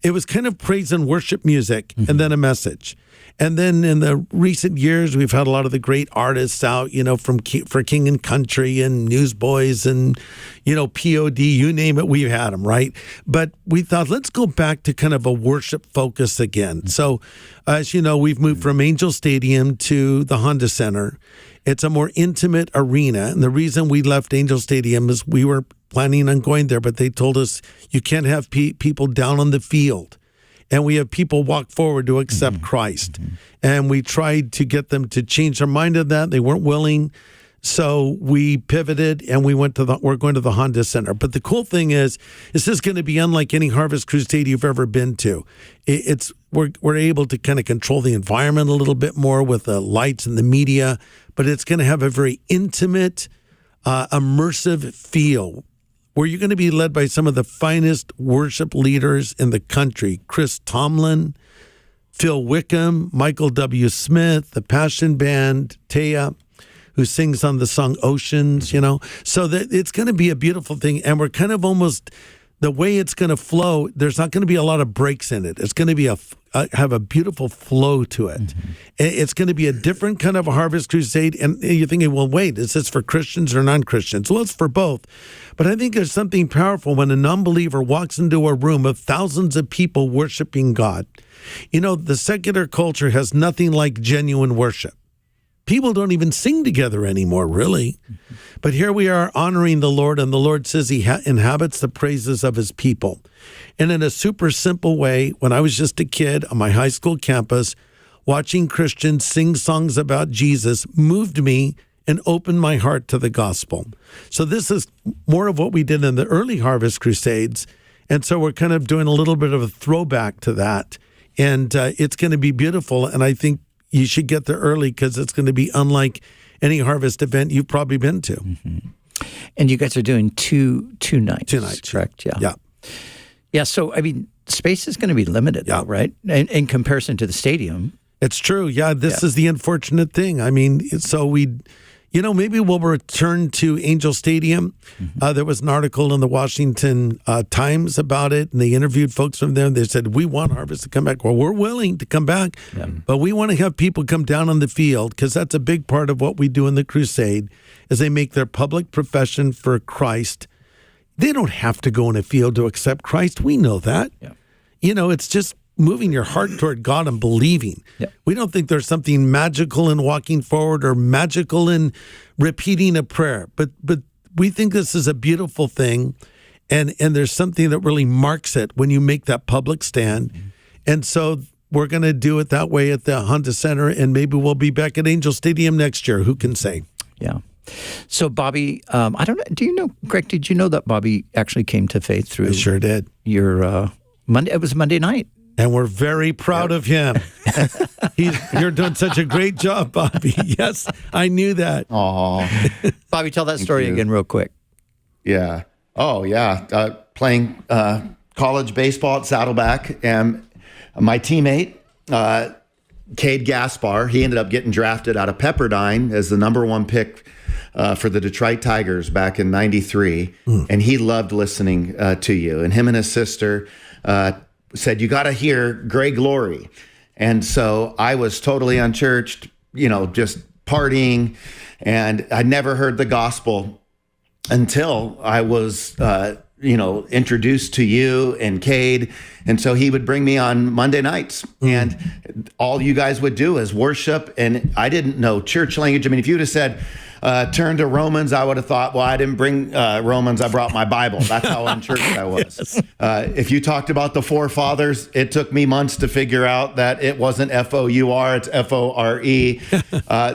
it was kind of praise and worship music and then a message. And then in the recent years, we've had a lot of the great artists out, for King and Country and Newsboys and, POD, you name it, we've had them, right? But we thought, let's go back to kind of a worship focus again. So, as you know, we've moved from Angel Stadium to the Honda Center. It's a more intimate arena. And the reason we left Angel Stadium is we were planning on going there, but they told us you can't have people down on the field. And we have people walk forward to accept Christ. And we tried to get them to change their mind on that. They weren't willing. So we pivoted and we're going to the Honda Center. But the cool thing is this is going to be unlike any Harvest Crusade you've ever been to. We're able to kind of control the environment a little bit more with the lights and the media, but it's going to have a very intimate, immersive feel, where you're going to be led by some of the finest worship leaders in the country. Chris Tomlin, Phil Wickham, Michael W. Smith, the Passion Band, Taya, who sings on the song Oceans, So that it's going to be a beautiful thing. And we're kind of almost, the way it's going to flow, there's not going to be a lot of breaks in it. It's going to be have a beautiful flow to it. It's going to be a different kind of a Harvest Crusade. And you're thinking, well, wait, is this for Christians or non-Christians? Well, it's for both. But I think there's something powerful when a non-believer walks into a room of thousands of people worshiping God. The secular culture has nothing like genuine worship. People don't even sing together anymore, really. But here we are honoring the Lord, and the Lord says he inhabits the praises of his people. And in a super simple way, when I was just a kid on my high school campus, watching Christians sing songs about Jesus moved me and opened my heart to the gospel. So this is more of what we did in the early Harvest Crusades. And so we're kind of doing a little bit of a throwback to that. And it's going to be beautiful. And I think you should get there early because it's going to be unlike any harvest event you've probably been to. And you guys are doing two nights. 2 nights. Correct, yeah. Yeah. Yeah, so, space is going to be limited, though, right? In comparison to the stadium. It's true. Yeah, this is the unfortunate thing. So maybe we'll return to Angel Stadium. There was an article in the Washington Times about it, and they interviewed folks from there, and they said, we want Harvest to come back. Well, we're willing to come back, but we want to have people come down on the field, because that's a big part of what we do in the Crusade, is they make their public profession for Christ. They don't have to go in a field to accept Christ. We know that. Yeah. It's just moving your heart toward God and believing. Yep. We don't think there's something magical in walking forward or magical in repeating a prayer, but we think this is a beautiful thing, and there's something that really marks it when you make that public stand. And so we're going to do it that way at the Honda Center, and maybe we'll be back at Angel Stadium next year. Who can say? Yeah. So Bobby, I don't know. Do you know, Greg? Did you know that Bobby actually came to faith through? I sure did. Your Monday. It was Monday night. And we're very proud of him. You're doing such a great job, Bobby. Yes, I knew that. Aw. Bobby, tell that story again real quick. Yeah. Oh, yeah. Playing college baseball at Saddleback. And my teammate, Cade Gaspar, he ended up getting drafted out of Pepperdine as the number 1 pick for the Detroit Tigers back in '93. And he loved listening to you. And him and his sister said, you got to hear Greg Laurie. And so I was totally unchurched, just partying. And I never heard the gospel until I was introduced to you and Cade. And so he would bring me on Monday nights, and all you guys would do is worship. And I didn't know church language. I mean, if you'd have said, turn to Romans, I would have thought, well, I didn't bring Romans, I brought my Bible. That's how in church I was. Yes. If you talked about the forefathers, it took me months to figure out that it wasn't F-O-U-R, it's F-O-R-E.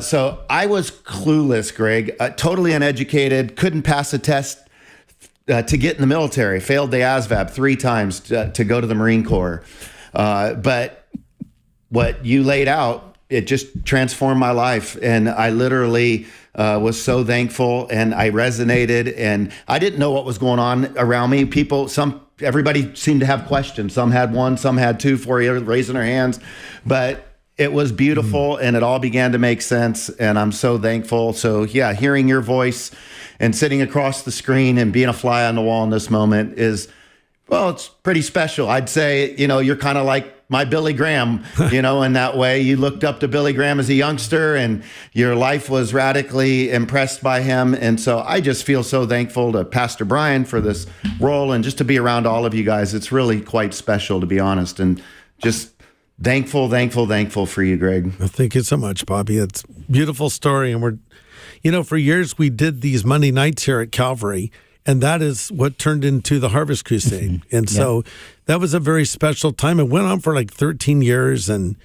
So I was clueless, Greg, totally uneducated, couldn't pass a test to get in the military, failed the ASVAB 3 times to go to the Marine Corps. But what you laid out, it just transformed my life. And I literally was so thankful, and I resonated, and I didn't know what was going on around me. Everybody seemed to have questions. Some had 1, some had 2 for you, raising their hands. But it was beautiful, and it all began to make sense, and I'm so thankful. So yeah, hearing your voice and sitting across the screen and being a fly on the wall in this moment is, well, it's pretty special. I'd say, you're kind of like my Billy Graham, in that way. You looked up to Billy Graham as a youngster, and your life was radically impressed by him. And so I just feel so thankful to Pastor Brian for this role, and just to be around all of you guys. It's really quite special, to be honest, and just thankful for you, Greg. Well, thank you so much, Bobby. It's a beautiful story. And we're, for years we did these Monday nights here at Calvary, and that is what turned into the Harvest Crusade. And so that was a very special time. It went on for like 13 years, and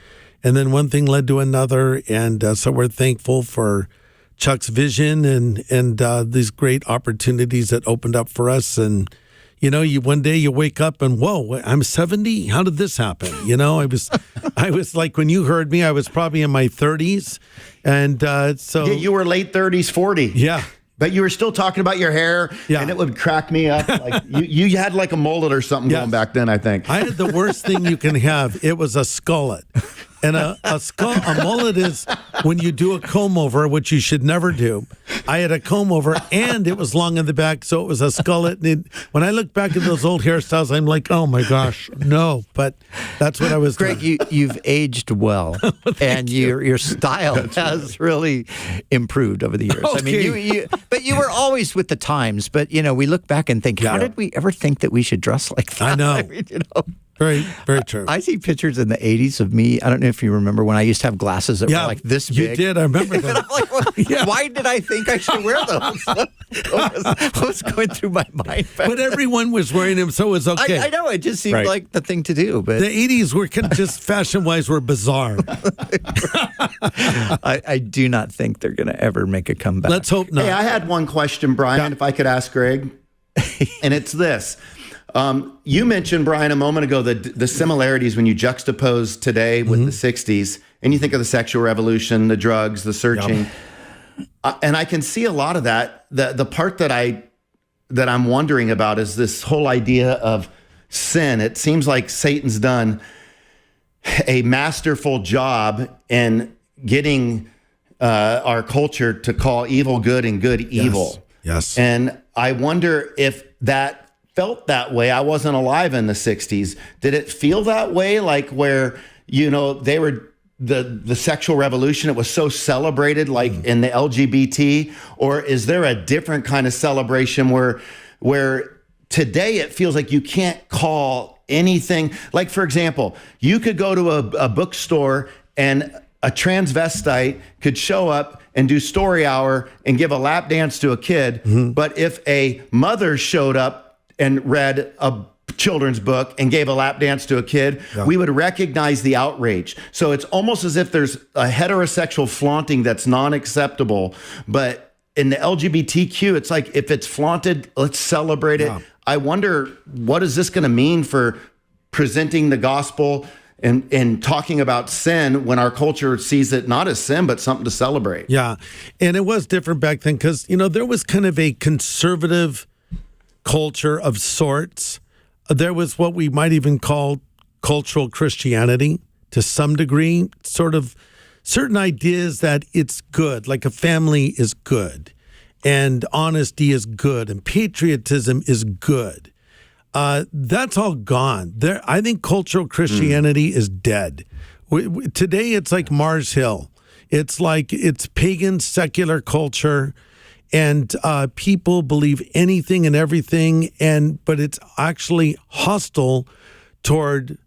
then one thing led to another. And so we're thankful for Chuck's vision and these great opportunities that opened up for us. And one day you wake up and, whoa, I'm 70? How did this happen? I was like, when you heard me, I was probably in my 30s. And so... Yeah, you were late 30s, 40. Yeah. But you were still talking about your hair, and it would crack me up. Like you had like a mullet or something going back then, I think. I had the worst thing you can have. It was a skullet. And a mullet is when you do a comb over, which you should never do. I had a comb over, and it was long in the back, so it was a skullet. And when I look back at those old hairstyles, I'm like, oh my gosh, no. But that's what I was doing. Greg, you've aged well, and your style has really improved over the years. Okay. I mean, but you were always with the times. But we look back and think, how did we ever think that we should dress like that? I know. I mean, Very, very true. I see pictures in the 80s of me. I don't know if you remember when I used to have glasses that were like this big. You did. I remember that. And I'm like, well, why did I think I should wear those? What was going through my mind? But everyone was wearing them, so it was okay. I know. It just seemed like the thing to do. But the 80s were kind of just fashion-wise were bizarre. I do not think they're going to ever make a comeback. Let's hope not. Hey, I had one question, Brian, if I could ask Greg. And it's this. You mentioned, Brian, a moment ago, the similarities when you juxtapose today with the 60s, and you think of the sexual revolution, the drugs, the searching. And I can see a lot of that. The part that I'm wondering about is this whole idea of sin. It seems like Satan's done a masterful job in getting our culture to call evil good and good evil. Yes. And I wonder if that felt that way. I wasn't alive in the 60s. Did it feel that way? Like where, they were the sexual revolution, it was so celebrated like in the LGBT, or is there a different kind of celebration where today it feels like you can't call anything, like for example, you could go to a bookstore and a transvestite could show up and do story hour and give a lap dance to a kid. But if a mother showed up and read a children's book and gave a lap dance to a kid, we would recognize the outrage. So it's almost as if there's a heterosexual flaunting that's non-acceptable. But in the LGBTQ, it's like, if it's flaunted, let's celebrate it. I wonder, what is this going to mean for presenting the gospel and talking about sin when our culture sees it not as sin, but something to celebrate? Yeah. And it was different back then because, there was kind of a conservative culture of sorts. There was what we might even call cultural Christianity to some degree, sort of certain ideas that it's good, like a family is good and honesty is good and patriotism is good. That's all gone. I think cultural Christianity is dead. Today it's like Mars Hill. It's like it's pagan secular culture. and people believe anything and everything, but it's actually hostile toward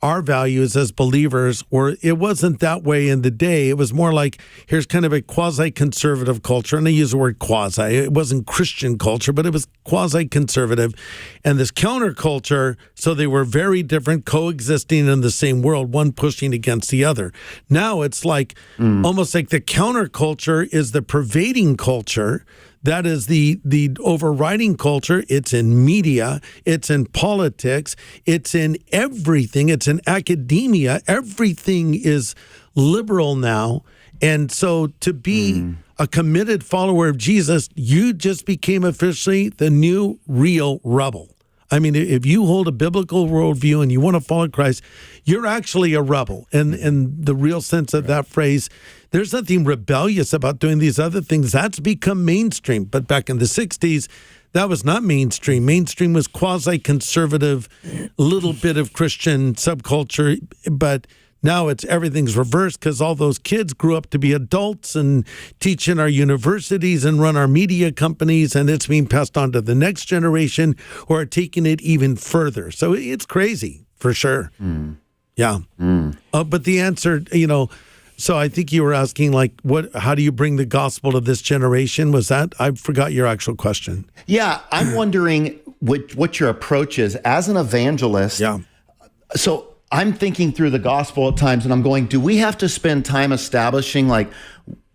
our values as believers, or it wasn't that way in the day. It was more like, here's kind of a quasi-conservative culture, and I use the word quasi. It wasn't Christian culture, but it was quasi-conservative, and this counterculture, so they were very different, coexisting in the same world, one pushing against the other. Now it's like, almost like the counterculture is the pervading culture. That is the overriding culture. It's in media. It's in politics. It's in everything. It's in academia. Everything is liberal now. And so to be a committed follower of Jesus, you just became officially the new real rebel. I mean, if you hold a biblical worldview and you want to follow Christ, you're actually a rebel. And in the real sense of that phrase, there's nothing rebellious about doing these other things. That's become mainstream. But back in the 60s, that was not mainstream. Mainstream was quasi-conservative, little bit of Christian subculture. But now everything's reversed because all those kids grew up to be adults and teach in our universities and run our media companies, and it's being passed on to the next generation who are taking it even further. So it's crazy, for sure. Yeah. But the answer, so I think you were asking, like, how do you bring the gospel to this generation? Was that? I forgot your actual question. Yeah, I'm wondering what your approach is as an evangelist. Yeah. So I'm thinking through the gospel at times, and I'm going, do we have to spend time establishing, like,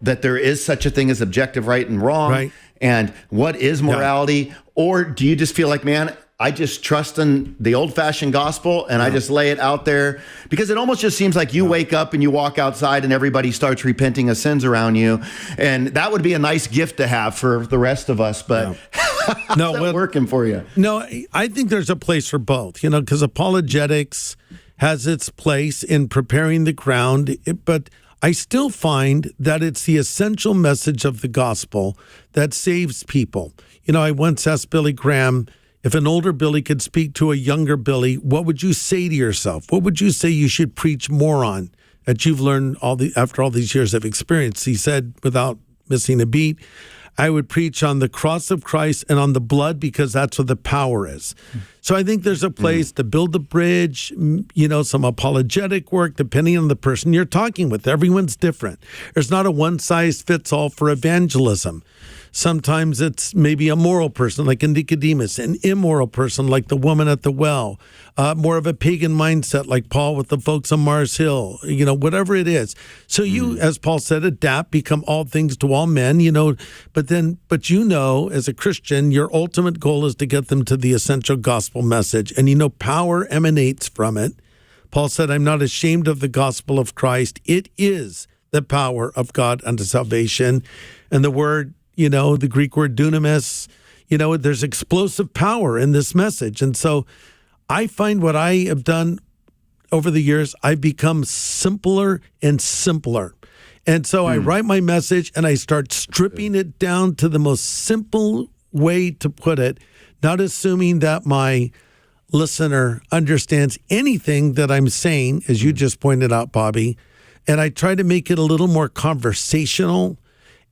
that there is such a thing as objective right and wrong? Right. And what is morality? Yeah. Or do you just feel like, man, I just trust in the old-fashioned gospel and I just lay it out there? Because it almost just seems like you wake up and you walk outside and everybody starts repenting of sins around you. And that would be a nice gift to have for the rest of us. But how's that working for you? No, I think there's a place for both, because apologetics has its place in preparing the ground, but I still find that it's the essential message of the gospel that saves people. I once asked Billy Graham, if an older Billy could speak to a younger Billy, what would you say to yourself? What would you say you should preach more on that you've learned after all these years of experience? He said, without missing a beat, I would preach on the cross of Christ and on the blood, because that's where the power is. So I think there's a place to build the bridge, some apologetic work, depending on the person you're talking with. Everyone's different. There's not a one-size-fits-all for evangelism. Sometimes it's maybe a moral person like a Nicodemus, an immoral person like the woman at the well, more of a pagan mindset like Paul with the folks on Mars Hill, whatever it is. So you, as Paul said, adapt, become all things to all men, but as a Christian, your ultimate goal is to get them to the essential gospel message. And power emanates from it. Paul said, I'm not ashamed of the gospel of Christ. It is the power of God unto salvation. And the word, the Greek word dunamis, there's explosive power in this message. And so I find what I have done over the years, I've become simpler and simpler. And so I write my message and I start stripping it down to the most simple way to put it, not assuming that my listener understands anything that I'm saying, as you just pointed out, Bobby. And I try to make it a little more conversational.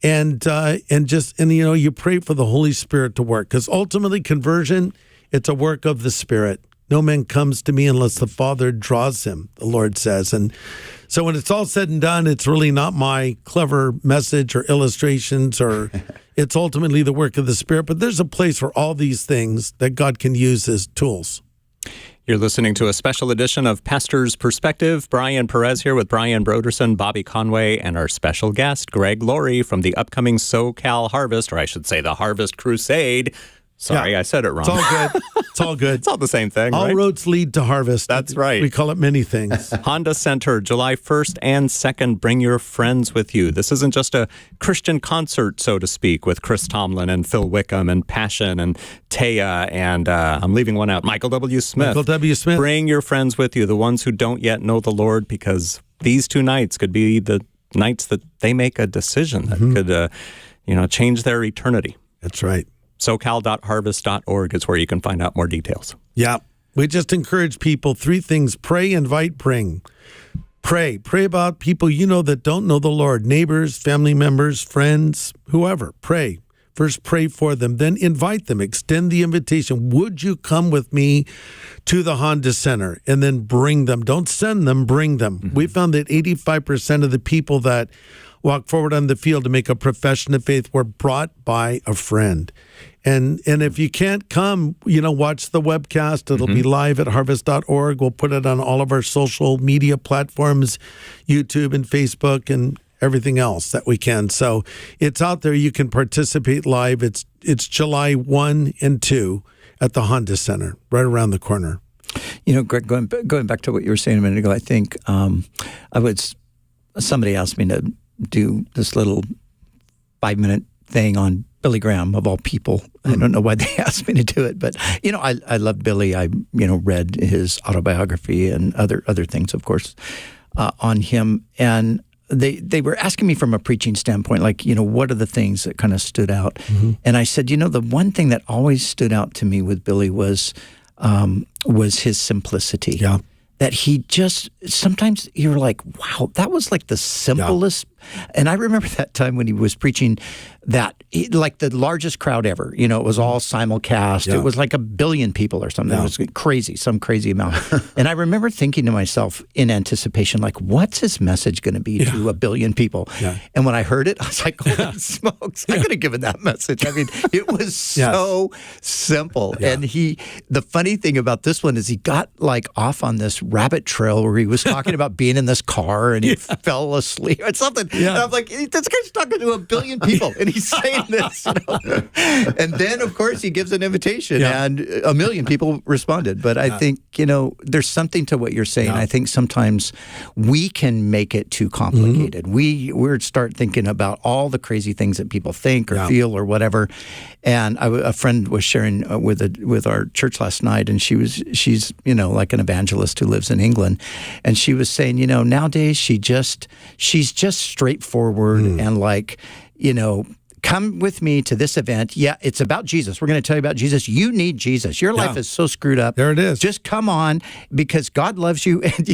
And you pray for the Holy Spirit to work, because ultimately conversion, it's a work of the Spirit. No man comes to me unless the Father draws him, the Lord says. And so when it's all said and done, it's really not my clever message or illustrations, or it's ultimately the work of the Spirit. But there's a place for all these things that God can use as tools. You're listening to a special edition of Pastor's Perspective. Brian Perez here with Brian Broderson, Bobby Conway, and our special guest, Greg Laurie, from the upcoming SoCal Harvest, or I should say the Harvest Crusade. Sorry, I said it wrong. It's all good. It's all good. It's all the same thing, all right? roads lead to harvest. That's right. We call it many things. Honda Center, July 1st and 2nd. Bring your friends with you. This isn't just a Christian concert, so to speak, with Chris Tomlin and Phil Wickham and Passion and Taya and I'm leaving one out, Michael W. Smith. Michael W. Smith. Bring your friends with you, the ones who don't yet know the Lord, because these 2 nights could be the nights that they make a decision that could, change their eternity. That's right. SoCal.harvest.org is where you can find out more details. Yeah. We just encourage people 3 things: pray, invite, bring. Pray. Pray about people that don't know the Lord, neighbors, family members, friends, whoever. Pray. First, pray for them, then invite them, extend the invitation. Would you come with me to the Honda Center? And then bring them. Don't send them, bring them. Mm-hmm. We found that 85% of the people that walk forward on the field to make a profession of faith were brought by a friend. And if you can't come, watch the webcast. It'll be live at harvest.org. We'll put it on all of our social media platforms, YouTube and Facebook and everything else that we can. So it's out there. You can participate live. It's July 1 and 2 at the Honda Center, right around the corner. Greg, going back to what you were saying a minute ago, I think somebody asked me to do this little 5-minute thing on Billy Graham, of all people. I don't know why they asked me to do it, but I love Billy. I read his autobiography and other things, of course, on him. And they were asking me from a preaching standpoint, like, what are the things that kind of stood out? Mm-hmm. And I said, the one thing that always stood out to me with Billy was his simplicity. Yeah. That he just, sometimes you're like, wow, that was like the simplest. Yeah. And I remember that time when he was preaching that, like the largest crowd ever. It was all simulcast. Yeah. It was like 1 billion people or something. Yeah. It was crazy, some crazy amount. And I remember thinking to myself in anticipation, like, what's his message going to be to 1 billion people? Yeah. And when I heard it, I was like, holy smokes, I could have given that message. I mean, it was so simple. Yeah. And the funny thing about this one is he got like off on this rabbit trail where he was talking about being in this car and he fell asleep or something. Yeah. And I'm like, this guy's talking to 1 billion people and he's saying this. And then, of course, he gives an invitation and 1 million people responded. But I think, there's something to what you're saying. I think sometimes we can make it too complicated. Mm-hmm. We start thinking about all the crazy things that people think or feel or whatever. And a friend was sharing with our church last night, and she's like an evangelist who lives in England, and she was saying, nowadays she's just straightforward and like, come with me to this event. Yeah, it's about Jesus. We're going to tell you about Jesus. You need Jesus. Your life is so screwed up. There it is. Just come on because God loves you. And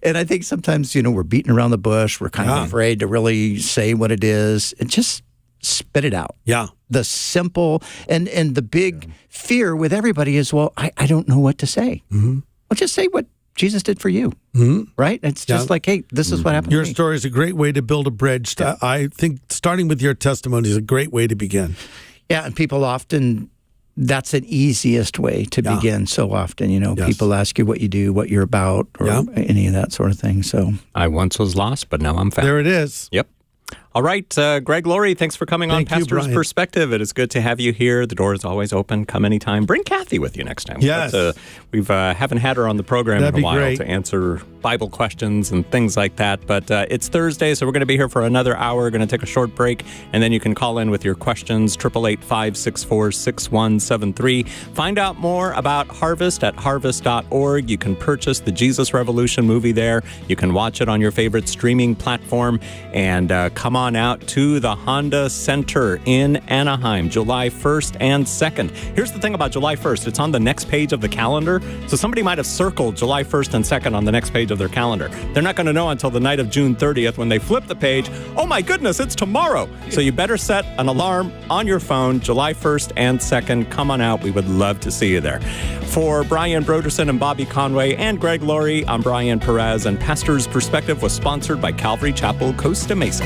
and I think sometimes, we're beating around the bush. We're kind of afraid to really say what it is and just spit it out. Yeah. The simple and the big fear with everybody is, well, I don't know what to say. Mm-hmm. Well, just say what Jesus did for you, right? It's just like, hey, this is what happened Your to me. story is a great way to build a bridge. Yeah. I think starting with your testimony is a great way to begin. Yeah, and people often, that's an easiest way to begin so often. People ask you what you do, what you're about, or any of that sort of thing. So I once was lost, but now I'm found. There it is. Yep. All right, Greg Laurie, thanks for coming on Pastor's Perspective. It is good to have you here. The door is always open. Come anytime. Bring Kathy with you next time. Yes. We haven't had her on the program in a while to answer Bible questions and things like that. But it's Thursday, so we're going to be here for another hour. We're going to take a short break, and then you can call in with your questions, 888-564-6173. Find out more about Harvest at harvest.org. You can purchase the Jesus Revolution movie there. You can watch it on your favorite streaming platform, and come on out to the Honda Center in Anaheim, July 1st and 2nd. Here's the thing about July 1st. It's on the next page of the calendar. So somebody might have circled July 1st and 2nd on the next page of their calendar. They're not going to know until the night of June 30th when they flip the page. Oh my goodness, it's tomorrow. So you better set an alarm on your phone, July 1st and 2nd. Come on out. We would love to see you there. For Brian Broderson and Bobby Conway and Greg Laurie, I'm Brian Perez, and Pastor's Perspective was sponsored by Calvary Chapel, Costa Mesa.